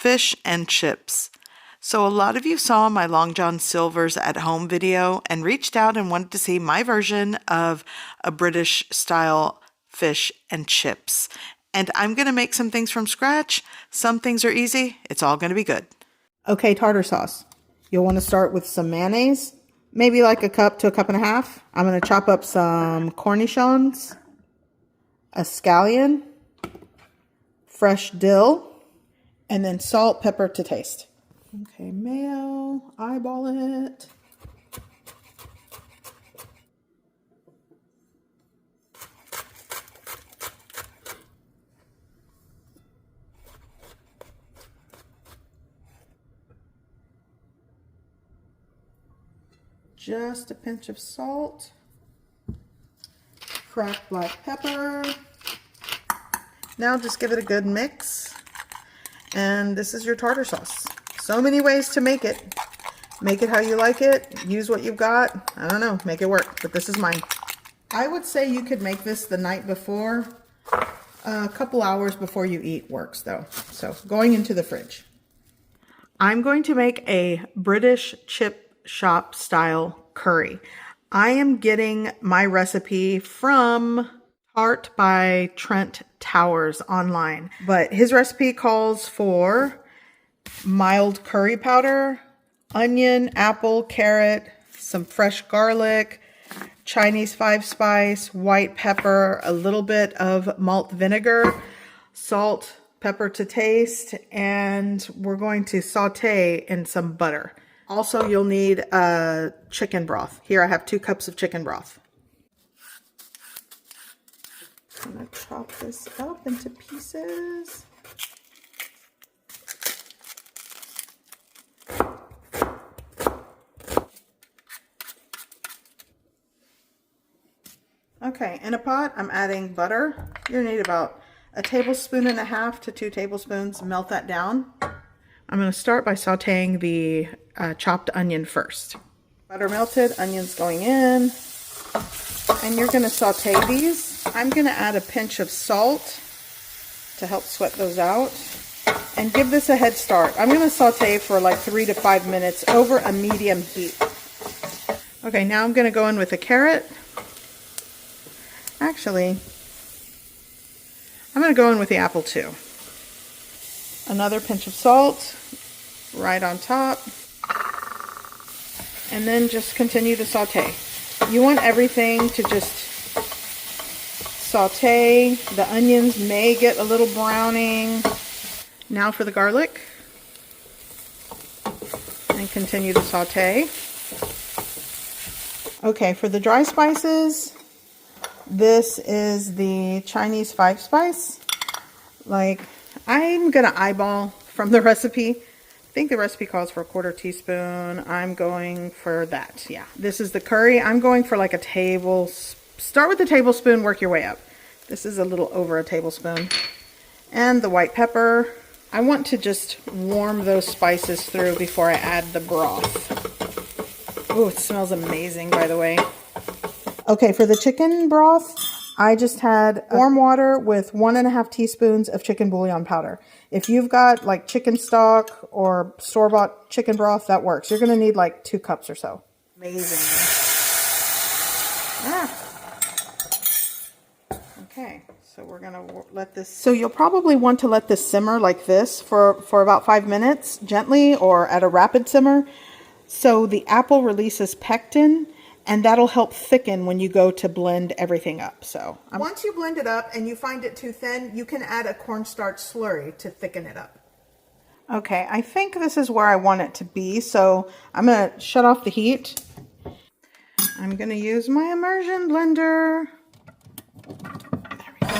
fish and chips. So a lot of you saw my Long John Silver's at home video and reached out and wanted to see my version of a British style fish and chips. And I'm going to make some things from scratch. Some things are easy. It's all going to be good. Okay, tartar sauce. You'll want to start with some mayonnaise, maybe like a cup to a cup and a half. I'm going to chop up some cornichons, a scallion, fresh dill, and then salt, pepper to taste. Okay, mayo, eyeball it. Just a pinch of salt, cracked black pepper. Now just give it a good mix. And this is your tartar sauce. So many ways to make it. Make it how you like it. Use what you've got. I don't know, make it work, but this is mine. I would say you could make this the night before. A couple hours before you eat works though. So going into the fridge. I'm going to make a British chip shop style curry. I am getting my recipe from Tart by Trent Towers online, but his recipe calls for mild curry powder, onion, apple, carrot, some fresh garlic, Chinese 5-spice, white pepper, a little bit of malt vinegar, salt, pepper to taste, and we're going to saute in some butter. Also, you'll need chicken broth. Here I have 2 cups of chicken broth. I'm going to chop this up into pieces. Okay, in a pot, I'm adding butter. You're going to need about 1.5 tablespoons to 2 tablespoons. Melt that down. I'm going to start by sauteing the chopped onion first. Butter melted, onions going in. And you're going to saute these. I'm going to add a pinch of salt to help sweat those out. And give this a head start. I'm going to saute for like 3 to 5 minutes over a medium heat. Okay, now I'm going to go in with a carrot. Actually, I'm going to go in with the apple too. Another pinch of salt right on top. And then just continue to saute. You want everything to just saute. The onions may get a little browning. Now for the garlic. And continue to saute. Okay, for the dry spices, this is the Chinese 5-spice. Like, I'm going to eyeball from the recipe. I think the recipe calls for a 1/4 teaspoon. I'm going for that. Yeah, this is the curry. I'm going for like a start with a tablespoon, work your way up. This is a little over a tablespoon. And the white pepper. I want to just warm those spices through before I add the broth. Oh, it smells amazing, by the way. Okay, for the chicken broth, I just had warm water with 1.5 teaspoons of chicken bouillon powder. If you've got like chicken stock or store-bought chicken broth, that works. You're going to need like 2 cups or so. Amazing. Okay, so we're going to let this... So you'll probably want to let this simmer like this for about 5 minutes, gently or at a rapid simmer. So the apple releases pectin, and that'll help thicken when you go to blend everything up. So once you blend it up and you find it too thin, you can add a cornstarch slurry to thicken it up. Okay, I think this is where I want it to be. So I'm going to shut off the heat. I'm going to use my immersion blender. There we go.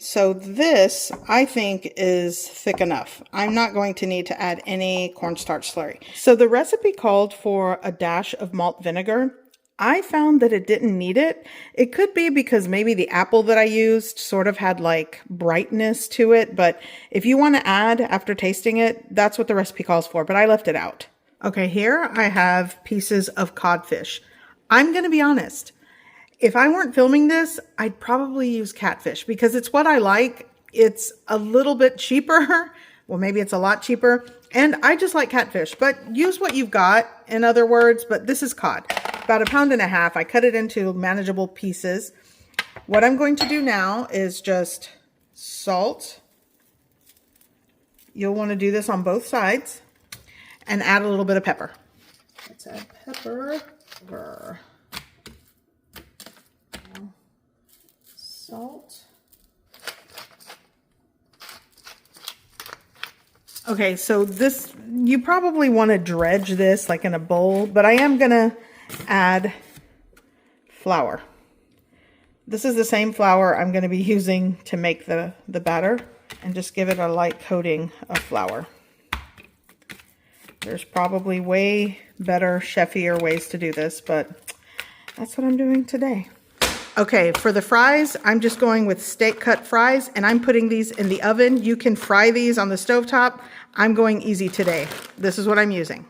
So this, I think, is thick enough. I'm not going to need to add any cornstarch slurry. So the recipe called for a dash of malt vinegar. I found that it didn't need it. It could be because maybe the apple that I used sort of had like brightness to it. But if you want to add after tasting it, that's what the recipe calls for. But I left it out. Okay, here I have pieces of codfish. I'm going to be honest. If I weren't filming this, I'd probably use catfish because it's what I like. It's a little bit cheaper. Well, maybe it's a lot cheaper. And I just like catfish, but use what you've got, in other words, but this is cod. About 1.5 pounds. I cut it into manageable pieces. What I'm going to do now is just salt. You'll want to do this on both sides and add a little bit of pepper. Let's add pepper. Salt. Okay, so this, you probably want to dredge this like in a bowl, but I am going to add flour. This is the same flour I'm going to be using to make the batter, and just give it a light coating of flour. There's probably way better, chefier ways to do this, but that's what I'm doing today. Okay, for the fries, I'm just going with steak cut fries, and I'm putting these in the oven. You can fry these on the stovetop. I'm going easy today. This is what I'm using.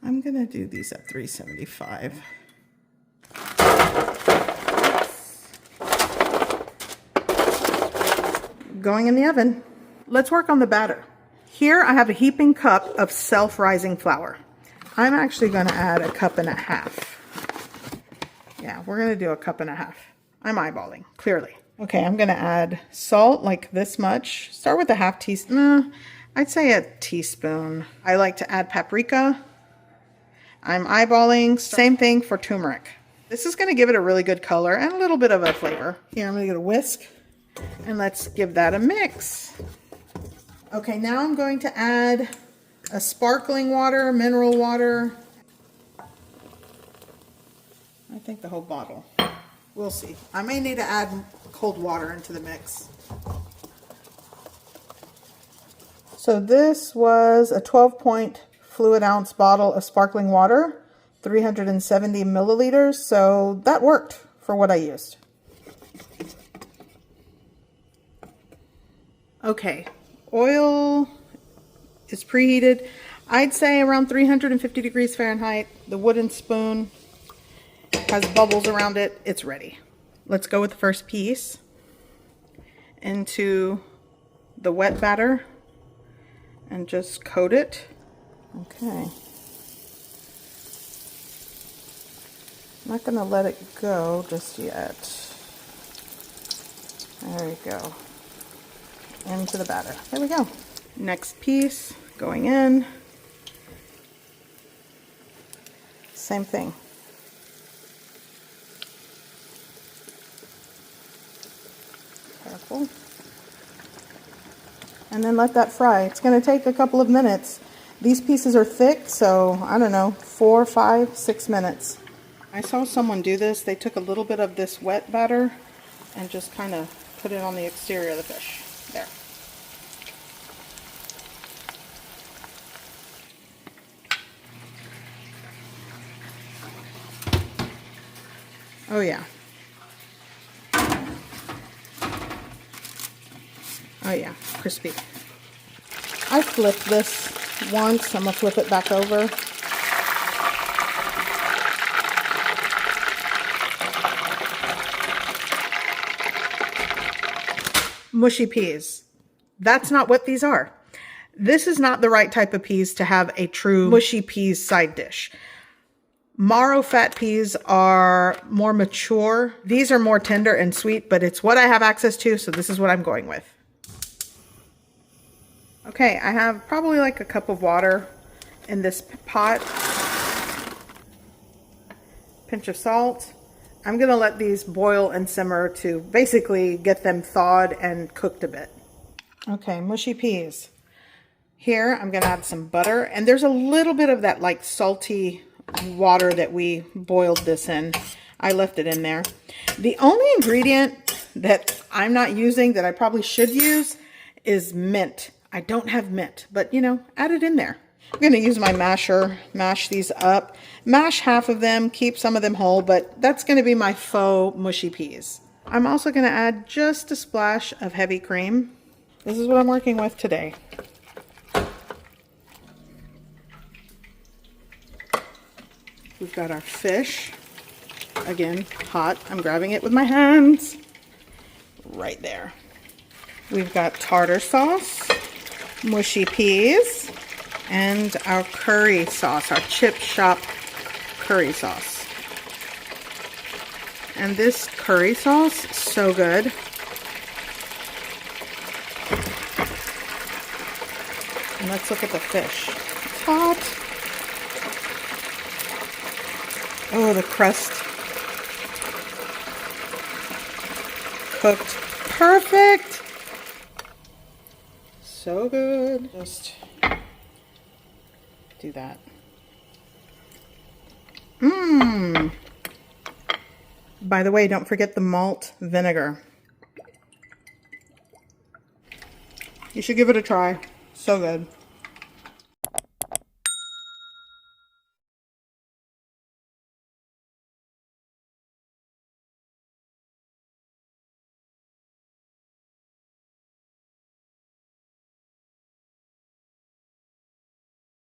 I'm gonna do these at 375. Going in the oven. Let's work on the batter. Here I have a heaping cup of self-rising flour. I'm actually gonna add 1.5 cups. Yeah, we're gonna do 1.5 cups. I'm eyeballing, clearly. Okay, I'm gonna add salt like this much. Start with a 1/2 teaspoon, I'd say a teaspoon. I like to add paprika. I'm eyeballing, same thing for turmeric. This is gonna give it a really good color and a little bit of a flavor. Here, I'm gonna get a whisk and let's give that a mix. Okay, now I'm going to add a sparkling water, mineral water. I think the whole bottle. We'll see. I may need to add cold water into the mix. So this was a 12-point fluid ounce bottle of sparkling water, 370 milliliters. So that worked for what I used. Okay, oil is preheated. I'd say around 350 degrees Fahrenheit. The wooden spoon has bubbles around it. It's ready. Let's go with the first piece into the wet batter and just coat it. Okay. I'm not gonna let it go just yet. There we go. Into the batter. There we go. Next piece going in. Same thing. Careful. And then let that fry. It's going to take a couple of minutes. These pieces are thick, so I don't know, 4, 5, 6 minutes. I saw someone do this. They took a little bit of this wet batter and just kind of put it on the exterior of the fish. There. Oh yeah. Oh yeah, crispy. I flipped this once. I'm gonna flip it back over. Mushy peas. That's not what these are. This is not the right type of peas to have a true mushy peas side dish. Marrow fat peas are more mature. These are more tender and sweet, but it's what I have access to, so this is what I'm going with. Okay, I have probably like a cup of water in this pot. Pinch of salt. I'm gonna let these boil and simmer to basically get them thawed and cooked a bit. Okay, mushy peas. Here, I'm gonna add some butter, and there's a little bit of that like salty water that we boiled this in. I left it in there. The only ingredient that I'm not using that I probably should use is mint. I don't have mint, but you know, add it in there. I'm gonna use my masher, mash these up. Mash half of them, keep some of them whole, but that's gonna be my faux mushy peas. I'm also gonna add just a splash of heavy cream. This is what I'm working with today. We've got our fish. Again, hot. I'm grabbing it with my hands. Right there. We've got tartar sauce, mushy peas, and our curry sauce, our chip shop curry sauce. And this curry sauce is so good. And let's look at the fish. It's hot. Oh, the crust. Cooked perfect. So good. Just do that. Mmm. By the way, don't forget the malt vinegar. You should give it a try. So good.